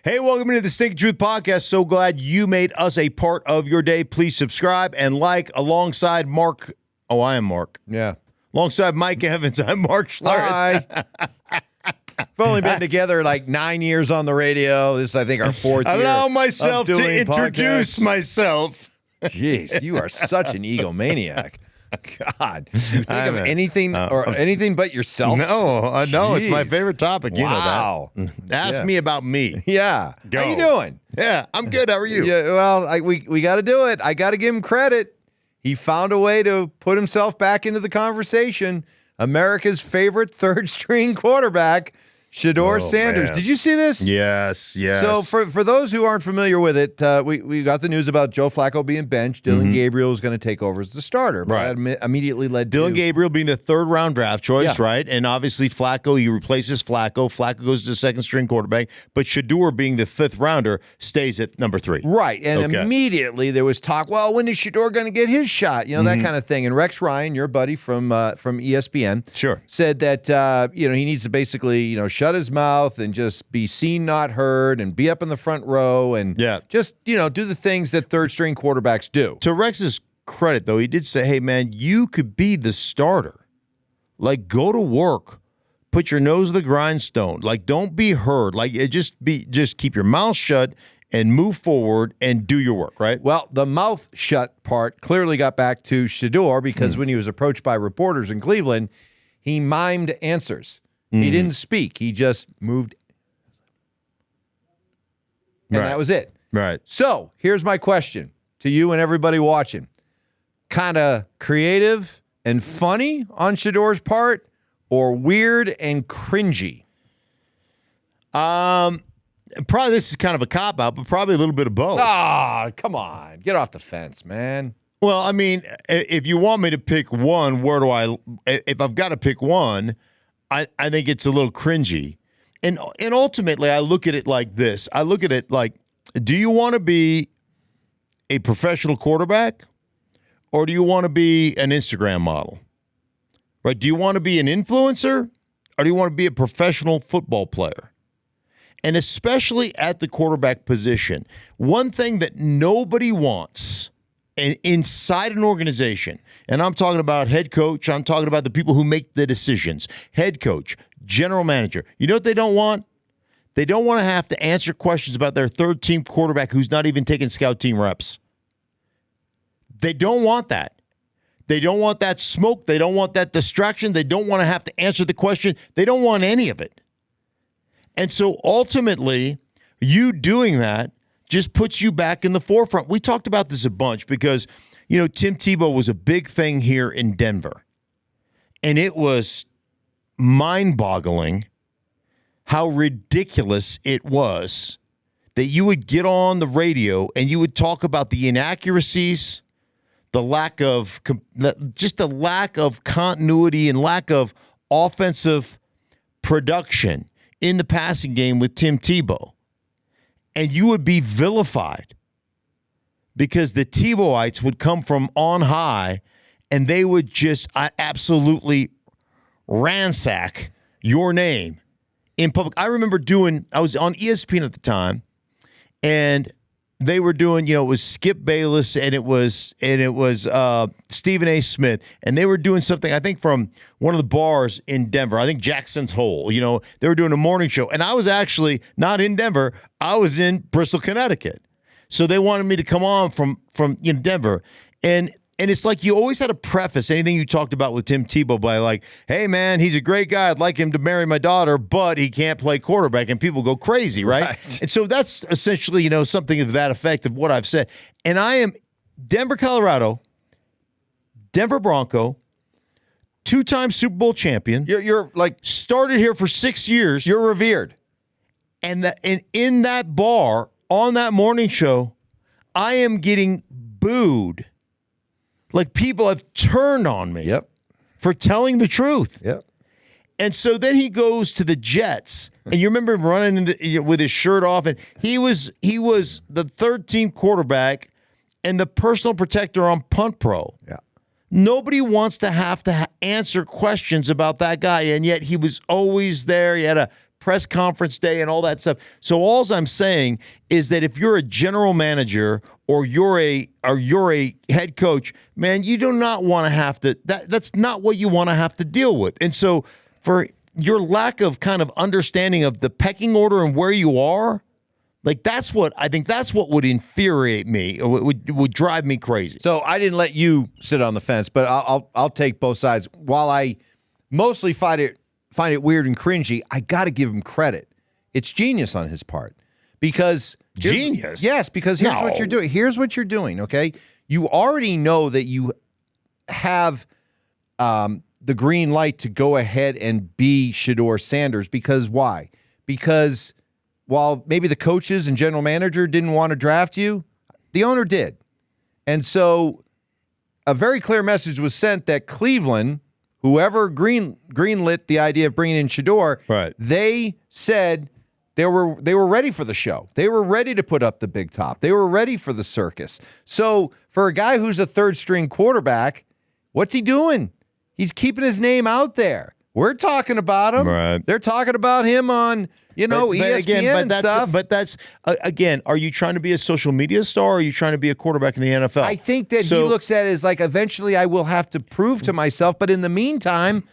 Hey, welcome to the Stinkin Truth Podcast. So glad you made us a part of your day. Please subscribe and like alongside Mark. Oh, I am Mark. Yeah. Alongside Mike Evans, I'm Mark Schlereth. Hi. We've only been together like 9 years on the radio. This is, I think, our fourth year. Allow myself to doing introduce podcasts. myself. Jeez, you are such an egomaniac. God, you think I'm of a- anything or anything but yourself? No, no, it's my Jeez. favorite topic. You Wow. know that. Ask Yeah. me about me. Yeah. Go. How you doing? Yeah, I'm good. How are you? Yeah. Well, we got to do it. I got to give him credit. He found a way to put himself back into the conversation. America's favorite third-string quarterback, Shedeur Sanders. man. Did you see this? Yes, yes. So for those who aren't familiar with it, we got the news about Joe Flacco being benched. Dylan Gabriel was going to take over as the starter. But Right. that immediately led to Dylan Gabriel being the third-round draft choice, Yeah. right? And obviously Flacco, he replaces Flacco. Flacco goes to the second-string quarterback. But Shedeur, being the fifth-rounder, stays at number 3. Right, and Okay. immediately there was talk, well, when is Shedeur going to get his shot? You know, that kind of thing. And Rex Ryan, your buddy from ESPN, Sure. said that, he needs to basically, shut his mouth and just be seen, not heard, and be up in the front row and Yeah. just, do the things that third-string quarterbacks do. To Rex's credit, though, he did say, hey, man, you could be the starter. Like, go to work. Put your nose to the grindstone. Like, don't be heard. Like, just keep your mouth shut and move forward and do your work, right? Well, the mouth shut part clearly got back to Shedeur because when he was approached by reporters in Cleveland, he mimed answers. He didn't speak. He just moved. And Right. that was it. Right. So here's my question to you and everybody watching. Kind of creative and funny on Shedeur's part or weird and cringy? Probably this is kind of a cop-out, but probably a little bit of both. Ah, come on. Get off the fence, man. Well, I mean, if you want me to pick one, if I've got to pick one, I think it's a little cringy. And ultimately, I look at it like this. I look at it like, do you want to be a professional quarterback or do you want to be an Instagram model? Right? Do you want to be an influencer or do you want to be a professional football player? And especially at the quarterback position, one thing that nobody wants inside an organization, and I'm talking about head coach, I'm talking about the people who make the decisions, head coach, general manager. You know what they don't want? They don't want to have to answer questions about their third-team quarterback who's not even taking scout team reps. They don't want that. They don't want that smoke. They don't want that distraction. They don't want to have to answer the question. They don't want any of it. And so ultimately, you doing that just puts you back in the forefront. We talked about this a bunch because, Tim Tebow was a big thing here in Denver. And it was mind-boggling how ridiculous it was that you would get on the radio and you would talk about the inaccuracies, the lack of continuity and lack of offensive production in the passing game with Tim Tebow. And you would be vilified because the Tebowites would come from on high and they would just absolutely ransack your name in public. I remember I was on ESPN at the time, and they were doing, it was Skip Bayless and it was Stephen A. Smith, and they were doing something, I think, from one of the bars in Denver. I think Jackson's Hole. They were doing a morning show, and I was actually not in Denver. I was in Bristol, Connecticut. So they wanted me to come on from Denver, and it's like you always had to preface anything you talked about with Tim Tebow by like, hey, man, he's a great guy. I'd like him to marry my daughter, but he can't play quarterback. And people go crazy, right? And so that's essentially, something of that effect of what I've said. And I am Denver, Colorado, Denver Bronco, 2-time Super Bowl champion. You're like, Started here for 6 years. you're revered. And in that bar, on that morning show, I am getting booed. Like, people have turned on me for telling the truth. Yep. And so then he goes to the Jets, and you remember him running with his shirt off, and he was the third-team quarterback and the personal protector on Punt Pro. Yeah. Nobody wants to have to answer questions about that guy, and yet he was always there. He had a press conference day and all that stuff. So all I'm saying is that if you're a general manager or you're a head coach, man, you do not want to have to. That's not what you want to have to deal with. And so for your lack of kind of understanding of the pecking order and where you are, like that's what would infuriate me. Or would drive me crazy. So I didn't let you sit on the fence, but I'll take both sides. While I mostly find it weird and cringy, I got to give him credit. It's genius on his part because genius. Yes, because here's what you're doing. Here's what you're doing. Okay, you already know that you have the green light to go ahead and be Shedeur Sanders because why? Because while maybe the coaches and general manager didn't want to draft you, the owner did. And so a very clear message was sent that Cleveland, whoever greenlit the idea of bringing in Shedeur, right, they said they were ready for the show. They were ready to put up the big top. They were ready for the circus. So for a guy who's a third-string quarterback, what's he doing? He's keeping his name out there. We're talking about him. Right. They're talking about him on ESPN and stuff. But that's, again, are you trying to be a social media star or are you trying to be a quarterback in the NFL? I think that he looks at it as like eventually I will have to prove to myself, but in the meantime,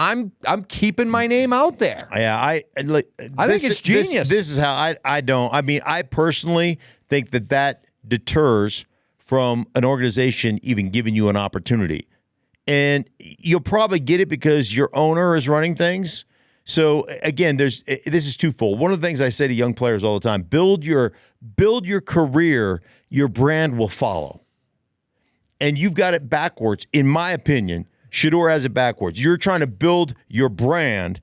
I'm keeping my name out there. Yeah, I think it's genius. This is how I personally think that deters from an organization even giving you an opportunity. And you'll probably get it because your owner is running things. So again, this is twofold. One of the things I say to young players all the time: build your career, your brand will follow. And you've got it backwards, in my opinion. Shedeur has it backwards. You're trying to build your brand,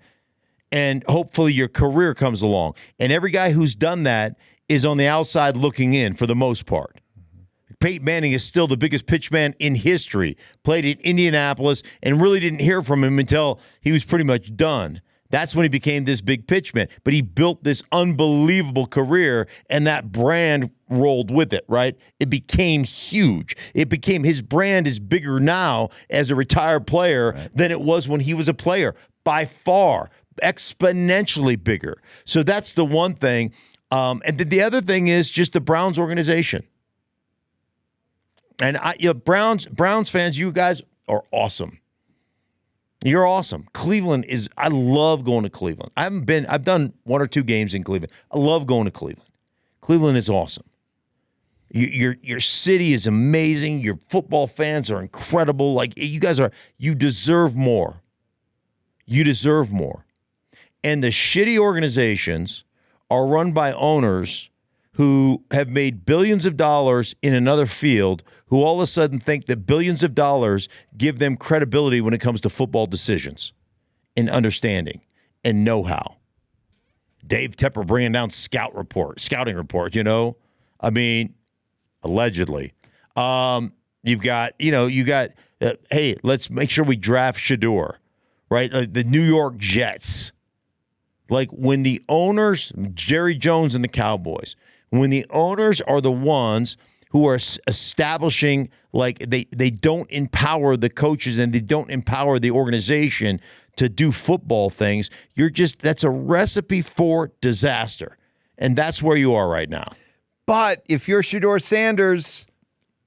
and hopefully your career comes along. And every guy who's done that is on the outside looking in for the most part. Peyton Manning is still the biggest pitchman in history, played in Indianapolis, and really didn't hear from him until he was pretty much done. That's when he became this big pitchman. But he built this unbelievable career, and that brand rolled with it, right? It became huge. His brand is bigger now as a retired player than it was when he was a player, by far, exponentially bigger. So that's the one thing. And then the other thing is just the Browns organization. And Browns fans, you guys are awesome. You're awesome. I love going to Cleveland. I've done one or two games in Cleveland. I love going to Cleveland. Cleveland is awesome. Your city is amazing. Your football fans are incredible. Like you deserve more. You deserve more. And the shitty organizations are run by owners who have made billions of dollars in another field, who all of a sudden think that billions of dollars give them credibility when it comes to football decisions and understanding and know-how. Dave Tepper bringing down scouting report, I mean, allegedly. You've got, hey, let's make sure we draft Shedeur, right? The New York Jets. Like when the owners, Jerry Jones and the Cowboys, when the owners are the ones who are establishing, like they don't empower the coaches and they don't empower the organization to do football things, that's a recipe for disaster. And that's where you are right now. But if you're Shedeur Sanders,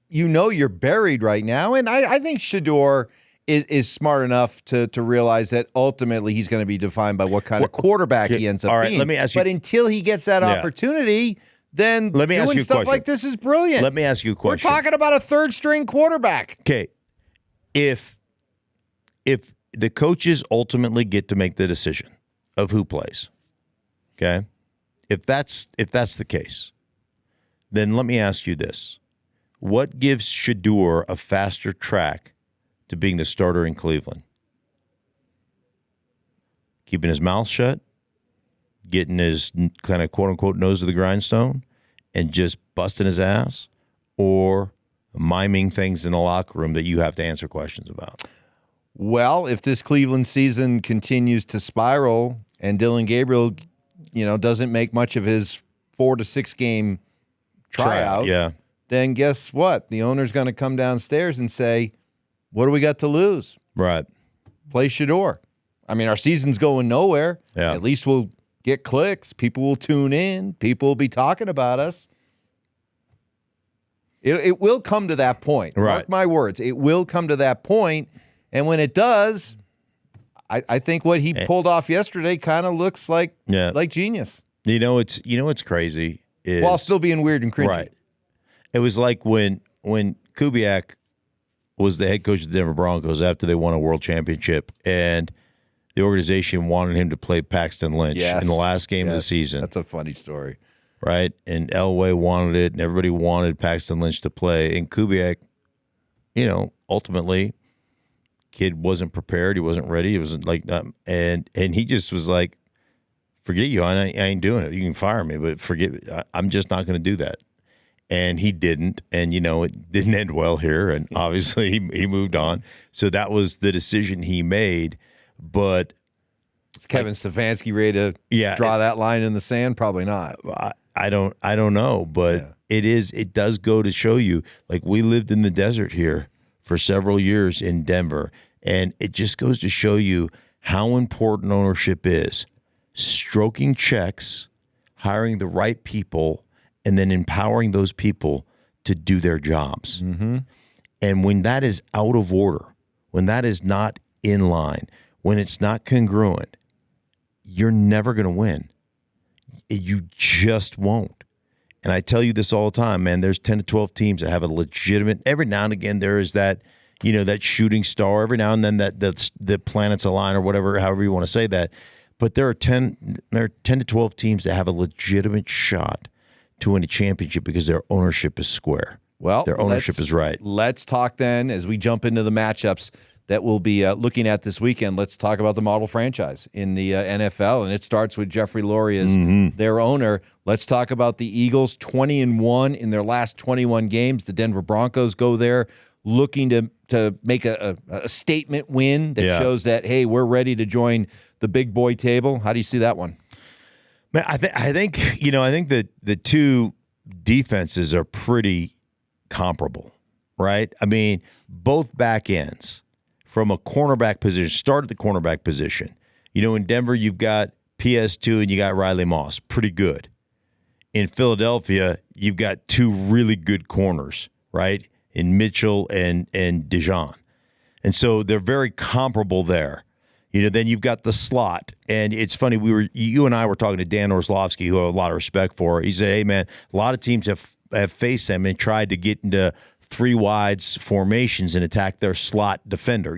you're buried right now. And I think Shedeur is smart enough to realize that ultimately he's going to be defined by what kind of quarterback he ends up being. Let me ask you. But until he gets that opportunity, then doing stuff like this is brilliant. Let me ask you a question. We're talking about a third-string quarterback. Okay. If the coaches ultimately get to make the decision of who plays, okay? If that's the case, then let me ask you this. What gives Shedeur a faster track to being the starter in Cleveland? Keeping his mouth shut, getting his kind of quote-unquote nose to the grindstone, and just busting his ass, or miming things in the locker room that you have to answer questions about? Well, if this Cleveland season continues to spiral and Dylan Gabriel, doesn't make much of his 4 to 6 game tryout, then guess what? The owner's going to come downstairs and say, what do we got to lose? Right. Play Shedeur. I mean, our season's going nowhere. Yeah. At least we'll get clicks. People will tune in. People will be talking about us. It will come to that point. Right. Mark my words. It will come to that point. And when it does, I think what he pulled off yesterday kind of looks like genius. What's crazy is while still being weird and cringy. Right. It was like when Kubiak was the head coach of the Denver Broncos after they won a world championship, and the organization wanted him to play Paxton Lynch in the last game of the season. That's a funny story. Right? And Elway wanted it, and everybody wanted Paxton Lynch to play. And Kubiak, ultimately, kid wasn't prepared. He wasn't ready. He wasn't like, and he just was like, forget you. I ain't doing it. You can fire me, but forget it. I'm just not going to do that. And he didn't. And, it didn't end well here. And obviously he moved on. So that was the decision he made. But is Kevin Stefanski ready to draw that line in the sand? Probably not. I don't know. But it does go to show you, like, we lived in the desert here for several years in Denver. And it just goes to show you how important ownership is. Stroking checks, hiring the right people, and then empowering those people to do their jobs. Mm-hmm. And when that is out of order, when that is not in line, when it's not congruent, you're never going to win. You just won't. And I tell you this all the time, man, there's 10 to 12 teams that have a legitimate, every now and again, there is that, that shooting star. Every now and then the planets align or whatever, however you want to say that. But there are 10 to 12 teams that have a legitimate shot to win a championship because their ownership is square. Well, their ownership is right. Let's talk then as we jump into the matchups that we'll be looking at this weekend. Let's talk about the model franchise in the NFL, and it starts with Jeffrey Lurie as their owner. Let's talk about the Eagles, 20-1 in their last 21 games. The Denver Broncos go there looking to make a statement win that shows that, hey, we're ready to join the big boy table. How do you see that one? Man, I think that the two defenses are pretty comparable, right? I mean, both back ends from a cornerback position, start at the cornerback position. In Denver, you've got PS2 and you got Riley Moss, pretty good. In Philadelphia, you've got two really good corners, right? In Mitchell and Dijon. And so they're very comparable there. Then you've got the slot. And it's funny, you and I were talking to Dan Orslowski, who I have a lot of respect for. He said, hey, man, a lot of teams have faced them and tried to get into three wides formations and attack their slot defender,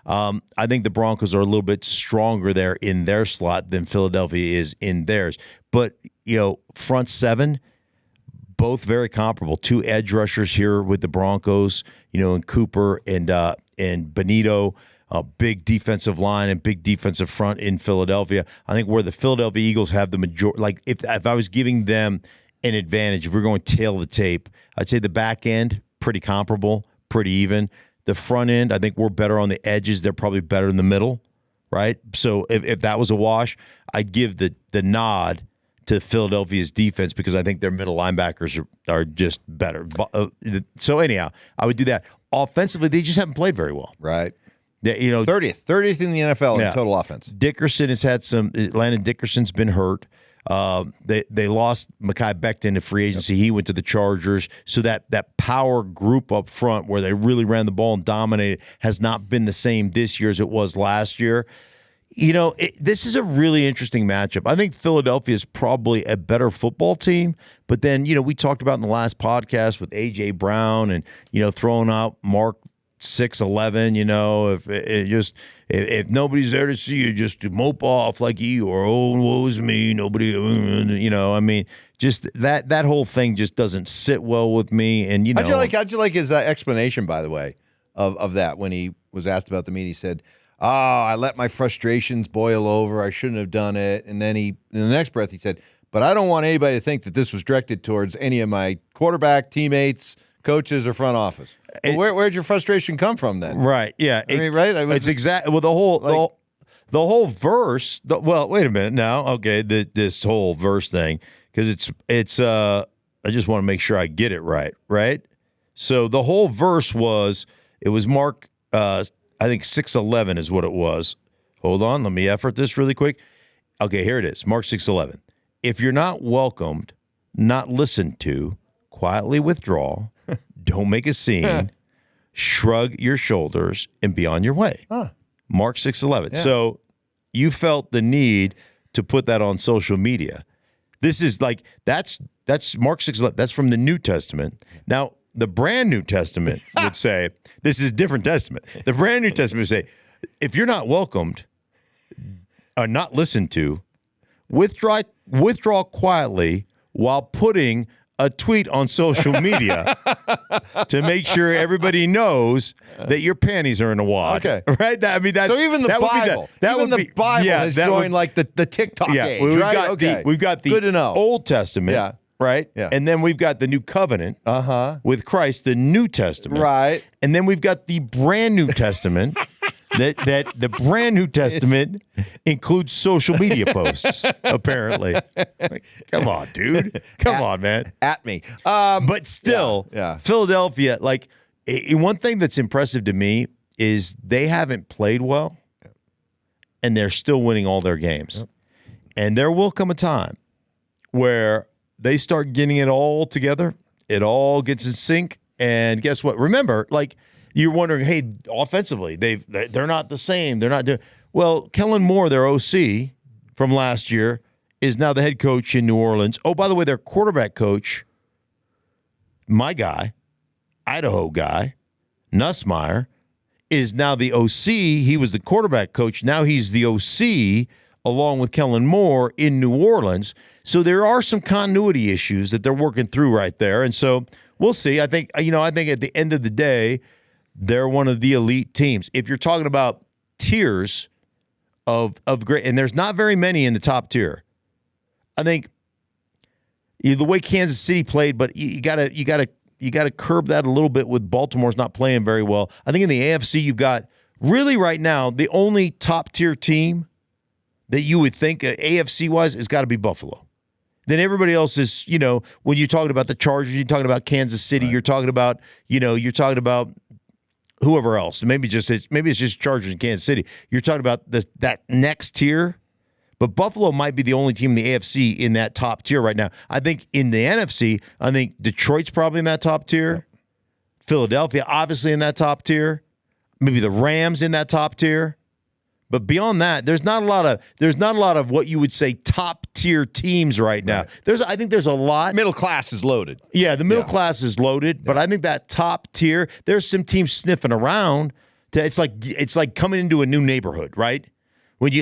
I think the Broncos are a little bit stronger there in their slot than Philadelphia is in theirs. But, front seven, both very comparable. Two edge rushers here with the Broncos, and Cooper and Benito. A big defensive line and big defensive front in Philadelphia. I think where the Philadelphia Eagles have the majority, like if I was giving them an advantage, if we're going tail the tape, I'd say the back end, pretty comparable, pretty even. The front end, I think we're better on the edges. They're probably better in the middle, right? So if that was a wash, I'd give the nod to Philadelphia's defense because I think their middle linebackers are just better. So anyhow, I would do that. Offensively, they just haven't played very well. Right. Yeah, 30th in the NFL in total offense. Dickerson has had Landon Dickerson's been hurt. They lost Mekhi Becton to free agency. He went to the Chargers. So that power group up front where they really ran the ball and dominated has not been the same this year as it was last year. This is a really interesting matchup. I think Philadelphia is probably a better football team. But then, we talked about in the last podcast with A.J. Brown and, throwing out Mark 6'11", if nobody's there to see you, just mope off like you or woe is me, nobody, just that whole thing just doesn't sit well with me. And how'd you like his explanation, by the way, of that when he was asked about the meeting? He said, "Oh, I let my frustrations boil over. I shouldn't have done it." And then in the next breath, he said, "But I don't want anybody to think that this was directed towards any of my quarterback teammates, coaches, or front office." Well, where'd your frustration come from then? Right. Yeah. Right. It's exactly the whole verse. Wait a minute now. Okay, this whole verse thing because it's. I just want to make sure I get it right. Right. So the whole verse was Mark. I think 6:11 is what it was. Hold on. Let me effort this really quick. Okay, here it is. Mark 6:11. If you're not welcomed, not listened to, quietly withdraw, don't make a scene, shrug your shoulders, and be on your way. Mark 6:11. So you felt the need to put that on social media. This is like, that's Mark 6:11. That's from the New Testament. Now, the brand New Testament would say, this is a different testament. The brand New Testament would say, if you're not welcomed or not listened to, withdraw quietly while putting a tweet on social media to make sure everybody knows that your panties are in a wad. Okay. Right? That's So even the Bible, has joined like the TikTok age, right? We've got the Good to know. Old Testament, right? Yeah. And then we've got the New Covenant with Christ, the New Testament. Right. And then we've got the brand New Testament. that the brand New Testament includes social media posts, apparently. Like, come on, dude. Come on, man. At me. But still, Yeah. Philadelphia, like, one thing that's impressive to me is they haven't played well, and they're still winning all their games. Yep. And there will come a time where they start getting it all together. It all gets in sync. And guess what? Remember, like, you're wondering, hey, offensively, they're not the same. They're not doing well. Kellen Moore, their OC from last year, is now the head coach in New Orleans. Oh, by the way, their quarterback coach, my guy, Idaho guy, Nussmeier, is now the OC. He was the quarterback coach. Now he's the OC along with Kellen Moore in New Orleans. So there are some continuity issues that they're working through right there. And so we'll see. I think at the end of the day, they're one of the elite teams. If you're talking about tiers of great, and there's not very many in the top tier. I think the way Kansas City played, but you gotta curb that a little bit with Baltimore's not playing very well. I think in the AFC, you've got really right now the only top tier team that you would think AFC wise has got to be Buffalo. Then everybody else is, when you're talking about the Chargers, you're talking about Kansas City, right. You're talking about whoever else. Maybe it's just Chargers and Kansas City. You're talking about that next tier, but Buffalo might be the only team in the AFC in that top tier right now. I think in the NFC, I think Detroit's probably in that top tier. Yep. Philadelphia obviously in that top tier. Maybe the Rams in that top tier. But beyond that, there's not a lot of what you would say top tier teams right now. Right. I think there's a lot. Middle class is loaded. Yeah, the middle class is loaded. But I think that top tier, there's some teams sniffing around. It's like coming into a new neighborhood, right? When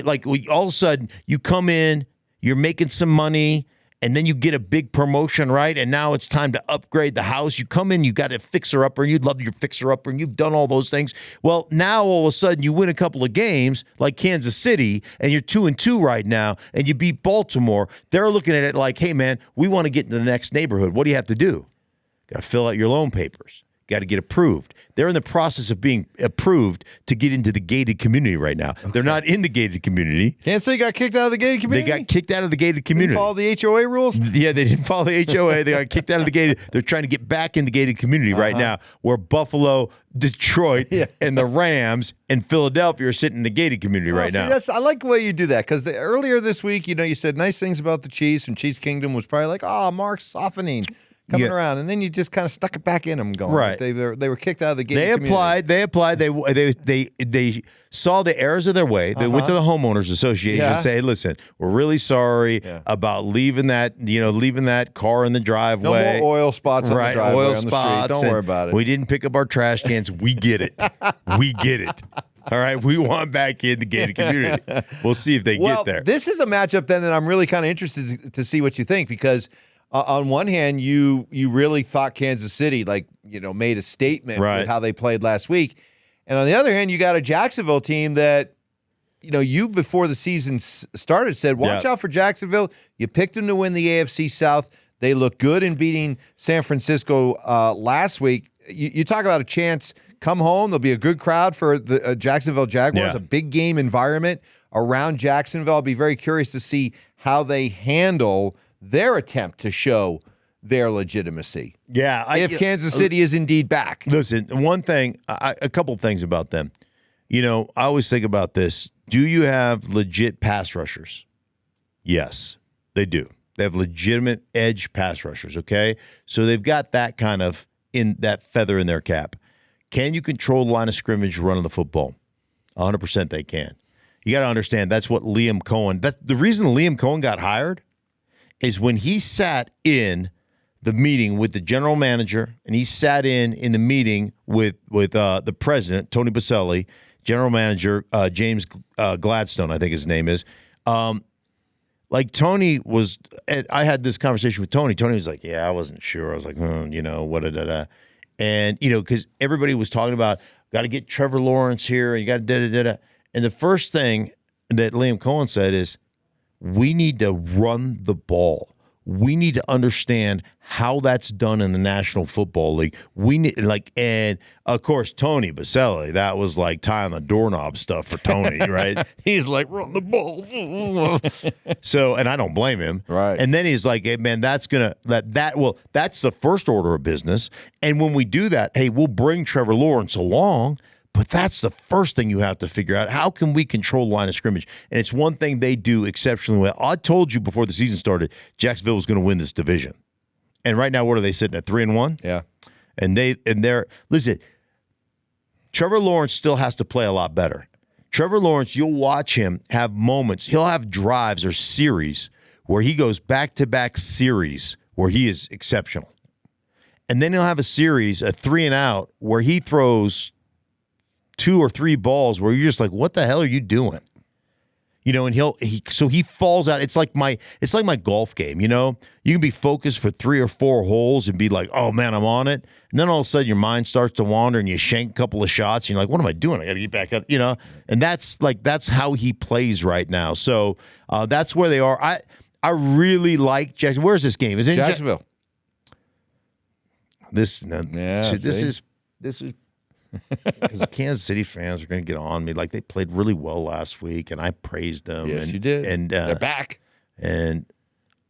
all of a sudden you come in, you're making some money, and then you get a big promotion, right? And now it's time to upgrade the house. You come in, you got a fixer-upper, and you'd love your fixer-upper, and you've done all those things. Well, now all of a sudden you win a couple of games like Kansas City, and you're 2-2 right now, and you beat Baltimore. They're looking at it like, hey, man, we want to get into the next neighborhood. What do you have to do? Got to fill out your loan papers. Got to get approved. They're in the process of being approved to get into the gated community right now. Okay. They're not in the gated community. Kansas City got kicked out of the gated community? They got kicked out of the gated community. Didn't follow the HOA rules? Yeah, they didn't follow the HOA. They got kicked out of the gated. They're trying to get back in the gated community right now, where Buffalo, Detroit, and the Rams and Philadelphia are sitting in the gated community right now. I like the way you do that, because earlier this week, you said nice things about the Chiefs, and Chiefs Kingdom was probably like, Mark's softening. Coming around, and then you just kind of stuck it back in them going. Right. They were kicked out of the game. They applied. They saw the errors of their way. They went to the homeowners association and say, hey, listen, we're really sorry about leaving that car in the driveway. No more oil spots on the driveway, oil on the spots. street. Don't worry about it. We didn't pick up our trash cans. We get it. We get it. All right, we want back in the gated community. We'll see if they get there. This is a matchup then that I'm really kind of interested to see what you think, because on one hand, you really thought Kansas City made a statement with how they played last week, and on the other hand, you got a Jacksonville team that you before the season started said, watch out for Jacksonville. You picked them to win the AFC South. They look good in beating San Francisco last week. You talk about a chance. Come home. There'll be a good crowd for the Jacksonville Jaguars. A big game environment around Jacksonville. I'll be very curious to see how they handle their attempt to show their legitimacy. Yeah. If Kansas City is indeed back. Listen, one thing, a couple things about them. I always think about this. Do you have legit pass rushers? Yes, they do. They have legitimate edge pass rushers, okay? So they've got that kind of in that feather in their cap. Can you control the line of scrimmage running the football? 100% they can. You got to understand that's what Liam Cohen, the reason Liam Cohen got hired is when he sat in the meeting with the general manager and he sat in the meeting with the president, Tony Baselli, general manager, James Gladstone, I think his name is. Like Tony was, I had this conversation with Tony. Tony was like, yeah, I wasn't sure. I was like, what da-da-da. And, because everybody was talking about, got to get Trevor Lawrence here and you got to da-da-da-da. And the first thing that Liam Cohen said is, we need to run the ball. We need to understand how that's done in the National Football League. We need and of course Tony Baselli, that was like tying the doorknob stuff for Tony, right? He's like, run the ball. So, and I don't blame him. Right. And then he's like, hey man, that's the first order of business. And when we do that, hey, we'll bring Trevor Lawrence along. But that's the first thing you have to figure out. How can we control the line of scrimmage? And it's one thing they do exceptionally well. I told you before the season started, Jacksonville was going to win this division. And right now, what are they sitting at, 3-1? Yeah. And they're listen, Trevor Lawrence still has to play a lot better. Trevor Lawrence, you'll watch him have moments. He'll have drives or series where he goes back-to-back series where he is exceptional. And then he'll have a series, a 3-and-out, where he throws 2 or 3 balls where you're just like, what the hell are you doing? And he falls out. It's like my golf game, You can be focused for 3 or 4 holes and be like, oh man, I'm on it. And then all of a sudden your mind starts to wander and you shank a couple of shots and you're like, what am I doing? I got to get back up, And that's how he plays right now. So that's where they are. I really like Jackson. Where's this game? Is it Jacksonville? This is because the Kansas City fans are going to get on me. Like, they played really well last week, and I praised them. Yes, you did. And they're back. And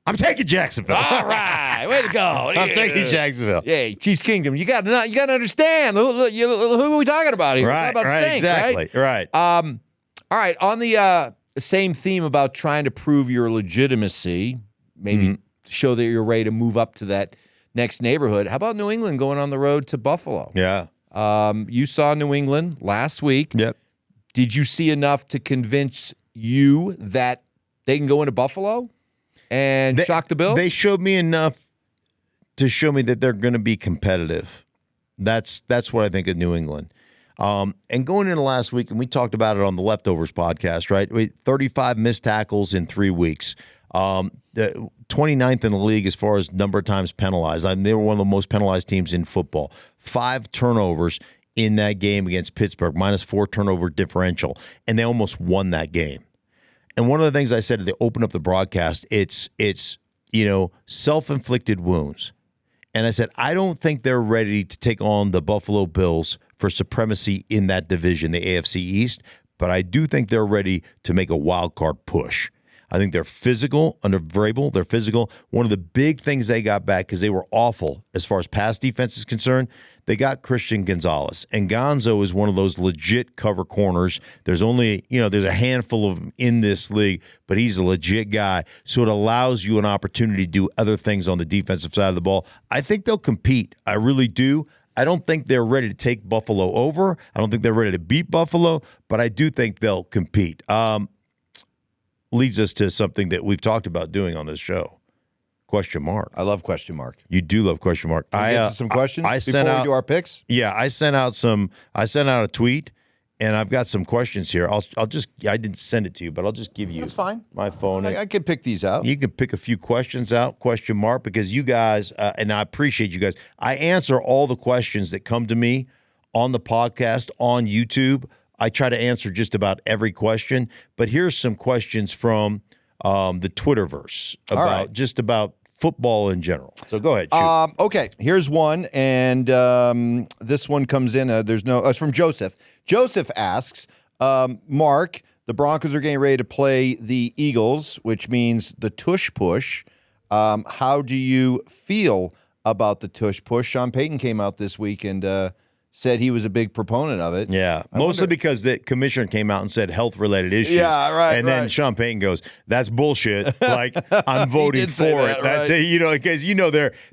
I'm taking Jacksonville. All right, way to go. I'm taking Jacksonville. Yeah, Chiefs Kingdom. You got to understand who are we talking about here? Right, about right, Stink, exactly, right. All right, on the same theme about trying to prove your legitimacy, maybe show that you're ready to move up to that next neighborhood. How about New England going on the road to Buffalo? Yeah. You saw New England last week. Yep. Did you see enough to convince you that they can go into Buffalo and shock the Bills? They showed me enough to show me that they're going to be competitive. That's what I think of New England. And going into last week, and we talked about it on the Leftovers podcast, right? 35 missed tackles in 3 weeks. The 29th in the league as far as number of times penalized. They were one of the most penalized teams in football. 5 turnovers in that game against Pittsburgh, -4 turnover differential, and they almost won that game. And one of the things I said at the open up the broadcast, it's self-inflicted wounds. And I said, I don't think they're ready to take on the Buffalo Bills for supremacy in that division, the AFC East, but I do think they're ready to make a wild card push. I think they're physical under Vrabel. They're physical. One of the big things they got back, because they were awful as far as pass defense is concerned, they got Christian Gonzalez. And Gonzo is one of those legit cover corners. There's only, there's a handful of them in this league, but he's a legit guy. So it allows you an opportunity to do other things on the defensive side of the ball. I think they'll compete. I really do. I don't think they're ready to take Buffalo over. I don't think they're ready to beat Buffalo, but I do think they'll compete. Leads us to something that we've talked about doing on this show. Question mark. I love question mark. You do love question mark. Can we get to some questions before we do our picks? Yeah, I sent out a tweet, and I've got some questions here. I didn't send it to you, but I'll just give you That's fine. My phone. I can pick these out. You can pick a few questions out, question mark, because you guys, and I appreciate you guys. I answer all the questions that come to me on the podcast, on YouTube. I try to answer just about every question, but here's some questions from the Twitterverse about football in general. So go ahead, shoot. Okay, here's one, and this one comes in. It's from Joseph. Joseph asks, Mark, the Broncos are getting ready to play the Eagles, which means the tush push. How do you feel about the tush push? Sean Payton came out this week and said he was a big proponent of it. Yeah, mostly because the commissioner came out and said health-related issues. Yeah, right. And then Sean Payton goes, "That's bullshit. Like I'm voting for it." That's it. Because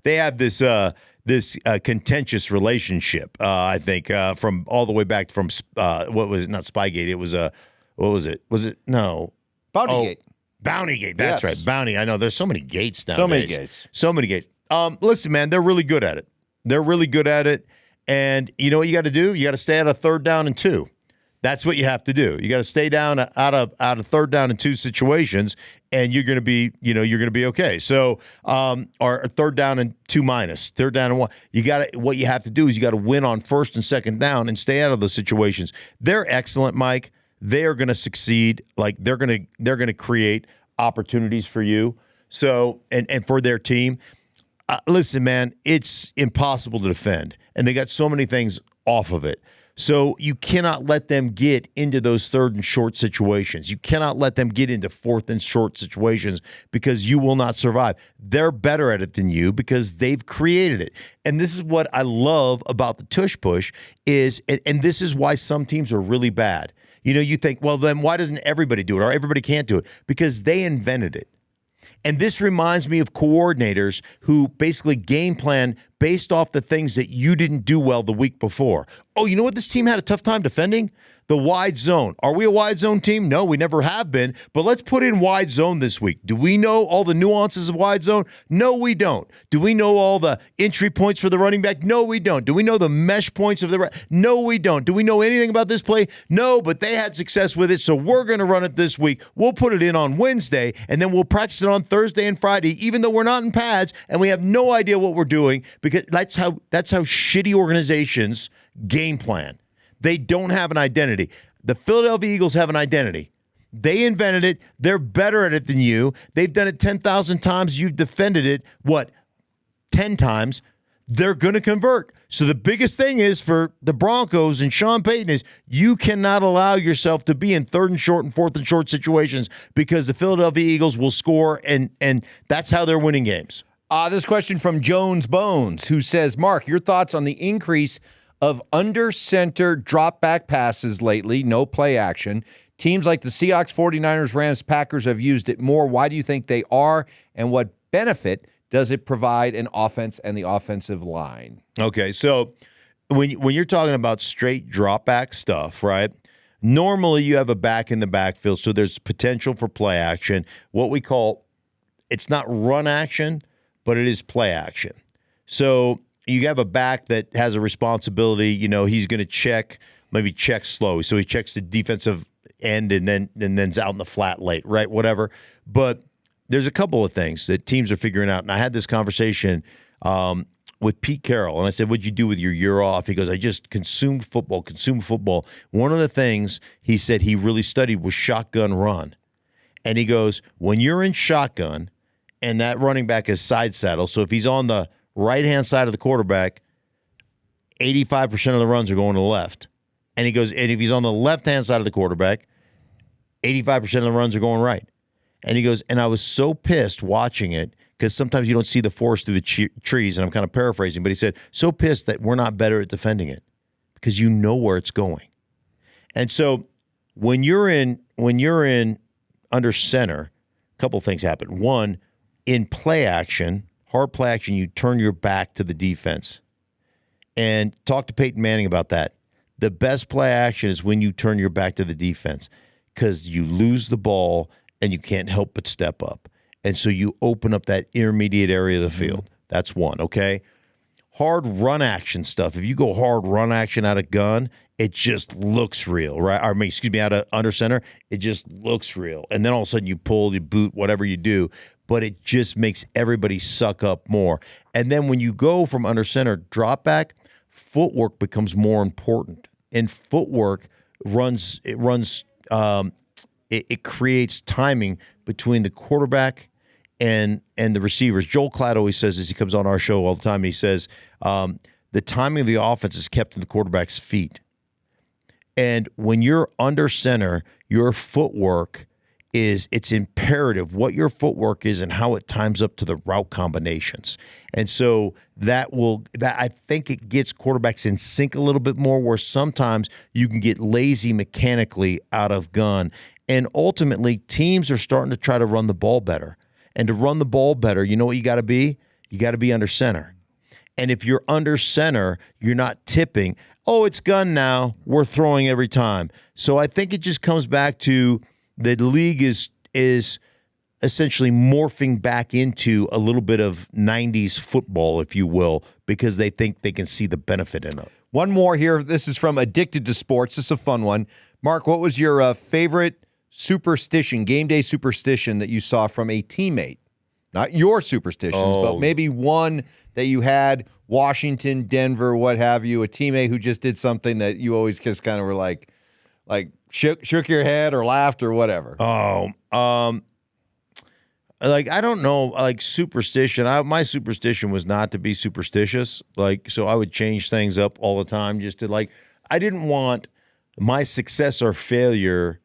they have this contentious relationship. I think from all the way back from what was it? Not Spygate. It was what was it? Was it no Bountygate? Bountygate. That's right. Bounty. I know. There's so many gates nowadays. So many gates. Listen, man, they're really good at it. They're really good at it. And you know what you got to do? You got to stay out of 3rd down and 2. That's what you have to do. You got to stay down out of 3rd down and 2 situations, and you're going to be, okay. So, or 3rd down and 2 minus, 3rd down and 1. What you have to do is you got to win on 1st and 2nd down and stay out of those situations. They're excellent, Mike. They are going to succeed. Like they're going to create opportunities for you. So, and for their team. Listen, man, it's impossible to defend, and they got so many things off of it. So you cannot let them get into those 3rd and short situations. You cannot let them get into 4th and short situations because you will not survive. They're better at it than you because they've created it. And this is what I love about the tush push is, and this is why some teams are really bad. You think, well, then why doesn't everybody do it or everybody can't do it? Because they invented it. And this reminds me of coordinators who basically game plan based off the things that you didn't do well the week before. Oh, you know what this team had a tough time defending? The wide zone. Are we a wide zone team? No, we never have been. But let's put in wide zone this week. Do we know all the nuances of wide zone? No, we don't. Do we know all the entry points for the running back? No, we don't. Do we know the mesh points of the No, we don't. Do we know anything about this play? No, but they had success with it, so we're going to run it this week. We'll put it in on Wednesday, and then we'll practice it on Thursday and Friday, even though we're not in pads, and we have no idea what we're doing, because that's how shitty organizations game plan. They don't have an identity. The Philadelphia Eagles have an identity. They invented it. They're better at it than you. They've done it 10,000 times. You've defended it, 10 times. They're going to convert. So the biggest thing is for the Broncos and Sean Payton is you cannot allow yourself to be in 3rd and short and 4th and short situations because the Philadelphia Eagles will score, and that's how they're winning games. This question from Jones Bones, who says, Mark, your thoughts on the increase of under-center drop-back passes lately, no play action. Teams like the Seahawks, 49ers, Rams, Packers have used it more. Why do you think they are, and what benefit does it provide an offense and the offensive line? Okay, so when you're talking about straight drop-back stuff, right, normally you have a back in the backfield, so there's potential for play action. What we call, it's not run action, but it is play action. So you have a back that has a responsibility. He's going to maybe check slow. So he checks the defensive end and then's out in the flat late, right? Whatever. But there's a couple of things that teams are figuring out. And I had this conversation with Pete Carroll, and I said, what'd you do with your year off? He goes, I just consumed football. One of the things he said he really studied was shotgun run. And he goes, when you're in shotgun and that running back is side saddle, so if he's on the right-hand side of the quarterback, 85% of the runs are going to the left. And he goes, and if he's on the left-hand side of the quarterback, 85% of the runs are going right. And he goes, and I was so pissed watching it, because sometimes you don't see the forest through the trees, and I'm kind of paraphrasing, but he said, so pissed that we're not better at defending it, because you know where it's going. And so when you're in under center, a couple of things happen. One, in play action, hard play action, you turn your back to the defense. And talk to Peyton Manning about that. The best play action is when you turn your back to the defense, because you lose the ball and you can't help but step up. And so you open up that intermediate area of the field. That's one, okay? Hard run action stuff. If you go hard run action out of gun, it just looks real, right? Out of under center, it just looks real. And then all of a sudden you pull, you boot, whatever you do, but it just makes everybody suck up more. And then when you go from under center drop back, footwork becomes more important. And footwork it creates timing between the quarterback and the receivers. Joel Klatt always says this. He comes on our show all the time. He says the timing of the offense is kept in the quarterback's feet. And when you're under center, your footwork is it's imperative what your footwork is and how it times up to the route combinations. And so that I think it gets quarterbacks in sync a little bit more, where sometimes you can get lazy mechanically out of gun. And ultimately, teams are starting to try to run the ball better. And to run the ball better, you know what you got to be? You got to be under center. And if you're under center, you're not tipping. Oh, it's gun now. We're throwing every time. So I think it just comes back to the league is essentially morphing back into a little bit of 90s football, if you will, because they think they can see the benefit in it. One more here. This is from Addicted to Sports. This is a fun one. Mark, what was your favorite superstition, game day superstition that you saw from a teammate? Not your superstitions, but maybe one that you had, Washington, Denver, what have you, a teammate who just did something that you always just kind of were like shook your head or laughed or whatever. Like, I don't know, like superstition. My superstition was not to be superstitious. Like, so I would change things up all the time just to like, I didn't want my success or failure,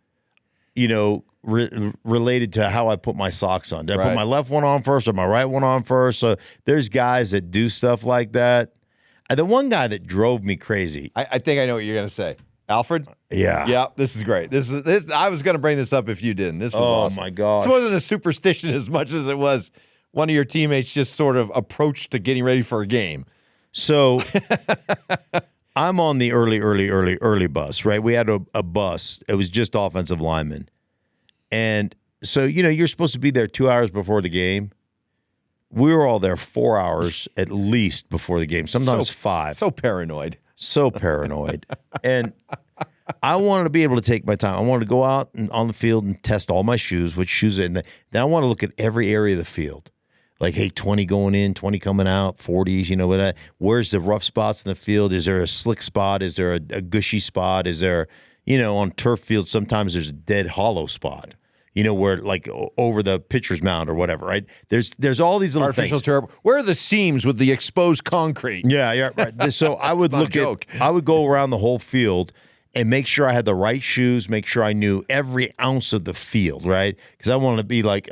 related to how I put my socks on. Did I put my left one on first or my right one on first? So there's guys that do stuff like that. The one guy that drove me crazy. I think I know what you're going to say. Alfred? Yeah. Yeah, this is great. This. I was going to bring this up if you didn't. This was awesome. Oh, my God. This wasn't a superstition as much as it was one of your teammates just sort of approach to getting ready for a game. So I'm on the early bus, right? We had a bus. It was just offensive linemen. And so, you're supposed to be there 2 hours before the game. We were all there 4 hours at least before the game, sometimes 5. So paranoid. And I wanted to be able to take my time. I wanted to go out on the field and test all my shoes, which shoes, and then I want to look at every area of the field. Like, hey, 20 going in, 20 coming out, 40s, where's the rough spots in the field? Is there a slick spot? Is there a gushy spot? Is there, on turf field, sometimes there's a dead hollow spot. Where like over the pitcher's mound or whatever, right? There's all these little artificial things. turf. Where are the seams with the exposed concrete? Yeah, right. So I would I would go around the whole field and make sure I had the right shoes, make sure I knew every ounce of the field, right? Because I want to be like,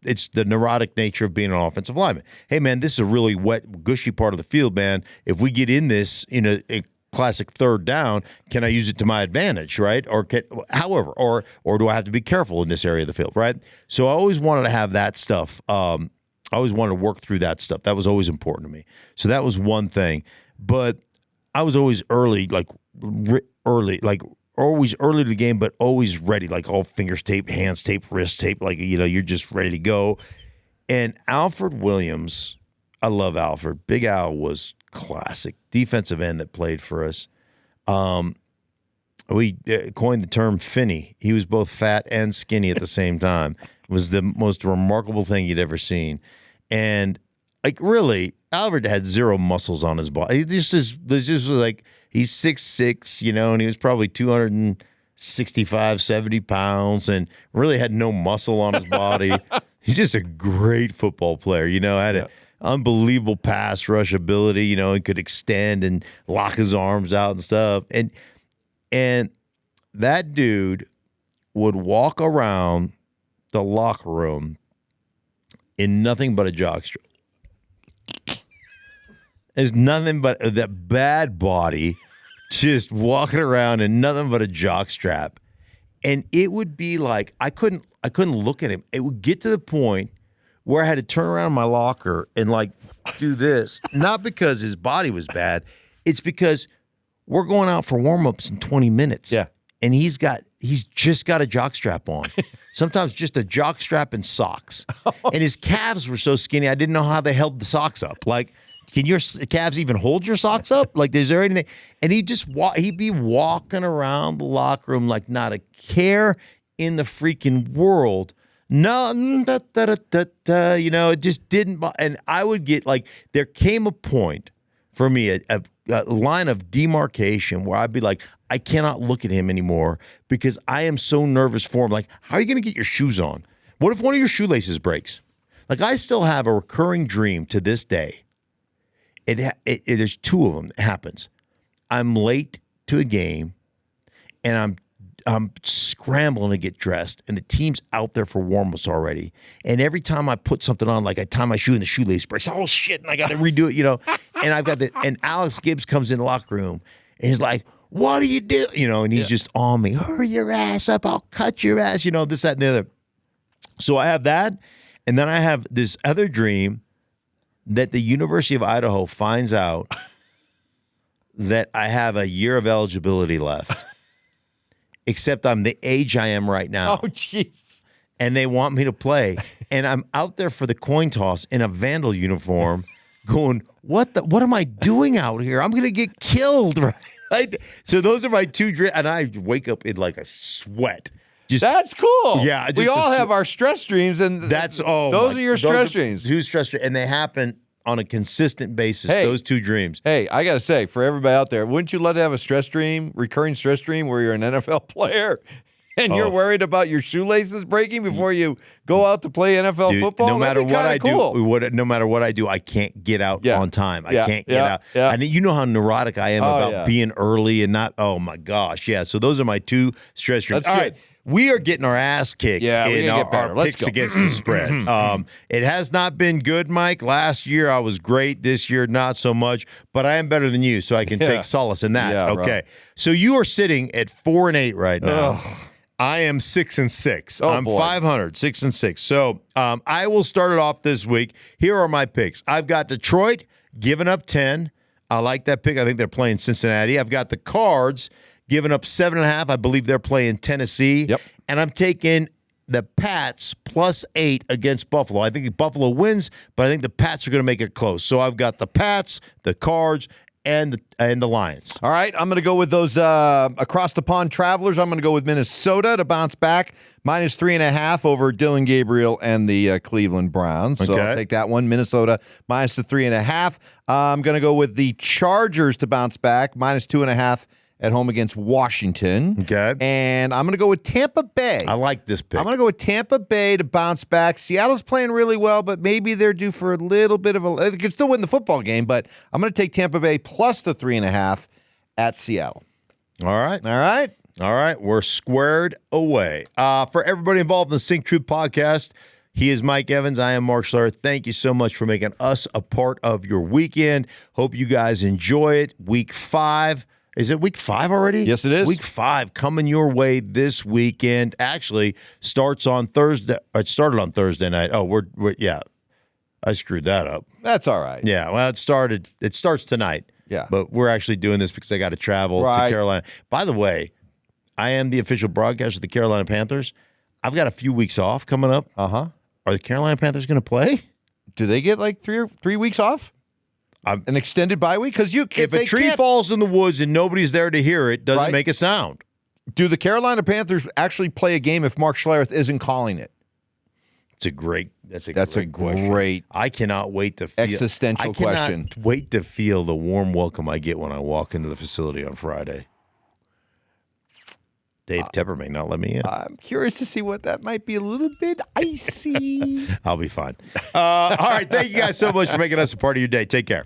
it's the neurotic nature of being an offensive lineman. Hey, man, this is a really wet, gushy part of the field, man. If we get in this a classic third down, can I use it to my advantage, right? Or do I have to be careful in this area of the field, right? So I always wanted to have that stuff. I always wanted to work through that stuff. That was always important to me. So that was one thing. But I was always always early to the game, but always ready, like all fingers taped, hands taped, wrist taped, like, you're just ready to go. And Alfred Williams, I love Alfred. Big Al was classic defensive end that played for us. We coined the term Finny. He was both fat and skinny at the same time. It was the most remarkable thing you'd ever seen. And like, really, Albert had zero muscles on his body. This just was like, he's 6'6", and he was probably 265, 70 pounds and really had no muscle on his body. He's just a great football player, had a unbelievable pass rush ability, and could extend and lock his arms out and stuff. And that dude would walk around the locker room in nothing but a jockstrap. There's nothing but that bad body just walking around in nothing but a jockstrap. And it would be like, I couldn't look at him. It would get to the point where I had to turn around in my locker and like do this. Not because his body was bad. It's because we're going out for warm-ups in 20 minutes. Yeah. And he's just got a jockstrap on. Sometimes just a jockstrap and socks. And his calves were so skinny, I didn't know how they held the socks up. Like, can your calves even hold your socks up? Like, is there anything? And he'd be walking around the locker room like not a care in the freaking world. No, it just didn't. And I would get like, there came a point for me, a line of demarcation where I'd be like, I cannot look at him anymore because I am so nervous for him. Like, how are you going to get your shoes on? What if one of your shoelaces breaks? Like, I still have a recurring dream to this day. There's two of them that happens. I'm late to a game, and I'm scrambling to get dressed, and the team's out there for warm-ups already. And every time I put something on, like I tie my shoe and the shoelace breaks, oh shit, and I got to redo it, And I've got and Alex Gibbs comes in the locker room, and he's like, "What do you do?" And he's just on me. Hurry your ass up! I'll cut your ass. This, that, and the other. So I have that, and then I have this other dream that the University of Idaho finds out that I have a year of eligibility left. Except I'm the age I am right now. Oh, jeez. And they want me to play. And I'm out there for the coin toss in a Vandal uniform going, what am I doing out here? I'm going to get killed, right? So those are my two dreams. And I wake up in like a sweat. That's cool. Yeah. We all have our stress dreams, and those are your stress dreams. Two stress dreams. And they happen on a consistent basis, those two dreams. Hey, I got to say, for everybody out there, wouldn't you love to have a stress dream, recurring stress dream, where you're an NFL player and you're worried about your shoelaces breaking before you go out to play NFL football? No matter what I cool. no matter what I do, I can't get out on time. I can't get out. Yeah. And you know how neurotic I am about being early and not. Oh my gosh, yeah. So those are my two stress dreams. That's good. All right. We are getting our ass kicked in our Let's picks go. against the spread. It has not been good, Mike. Last year I was great. This year not so much, but I am better than you, so I can take solace in that. Yeah, okay. right. So you are sitting at 4-8 right now. I am 6-6. I'm 500, 6-6. So I will start it off this week. Here are my picks. I've got Detroit giving up 10. I like that pick. I think they're playing Cincinnati. I've got the Cards giving up 7.5. I believe they're playing Tennessee. Yep. And I'm taking the Pats +8 against Buffalo. I think Buffalo wins, but I think the Pats are going to make it close. So I've got the Pats, the Cards, and the Lions. All right, I'm going to go with those across the pond travelers. I'm going to go with Minnesota to bounce back, -3.5 over Dylan Gabriel and the Cleveland Browns. So I'll take that one. Minnesota -3.5. I'm going to go with the Chargers to bounce back, -2.5 at home against Washington. Okay. And I'm going to go with Tampa Bay. I like this pick. I'm going to go with Tampa Bay to bounce back. Seattle's playing really well, but maybe they're due for a little bit of a... They can still win the football game, but I'm going to take Tampa Bay plus the 3.5 at Seattle. All right. All right. All right. We're squared away. For everybody involved in the Sync Truth podcast, he is Mike Evans. I am Mark Schlereth. Thank you so much for making us a part of your weekend. Hope you guys enjoy it. Week 5. Is it week 5 already? Yes, it is. Week 5 coming your way this weekend. Actually, starts on Thursday. It started on Thursday night. Oh, we're I screwed that up. That's all right. Yeah, well, it starts tonight. Yeah. But we're actually doing this because I got to travel to Carolina. By the way, I am the official broadcaster of the Carolina Panthers. I've got a few weeks off coming up. Uh-huh. Are the Carolina Panthers going to play? Do they get like three weeks off? An extended bye week? Because if a tree falls in the woods and nobody's there to hear it, doesn't make a sound. Do the Carolina Panthers actually play a game if Mark Schlereth isn't calling it? That's a great question. I cannot wait to feel existential question. I cannot wait to feel the warm welcome I get when I walk into the facility on Friday. Dave Tepper may not let me in. I'm curious to see what that might be. A little bit icy. I'll be fine. All right. Thank you guys so much for making us a part of your day. Take care.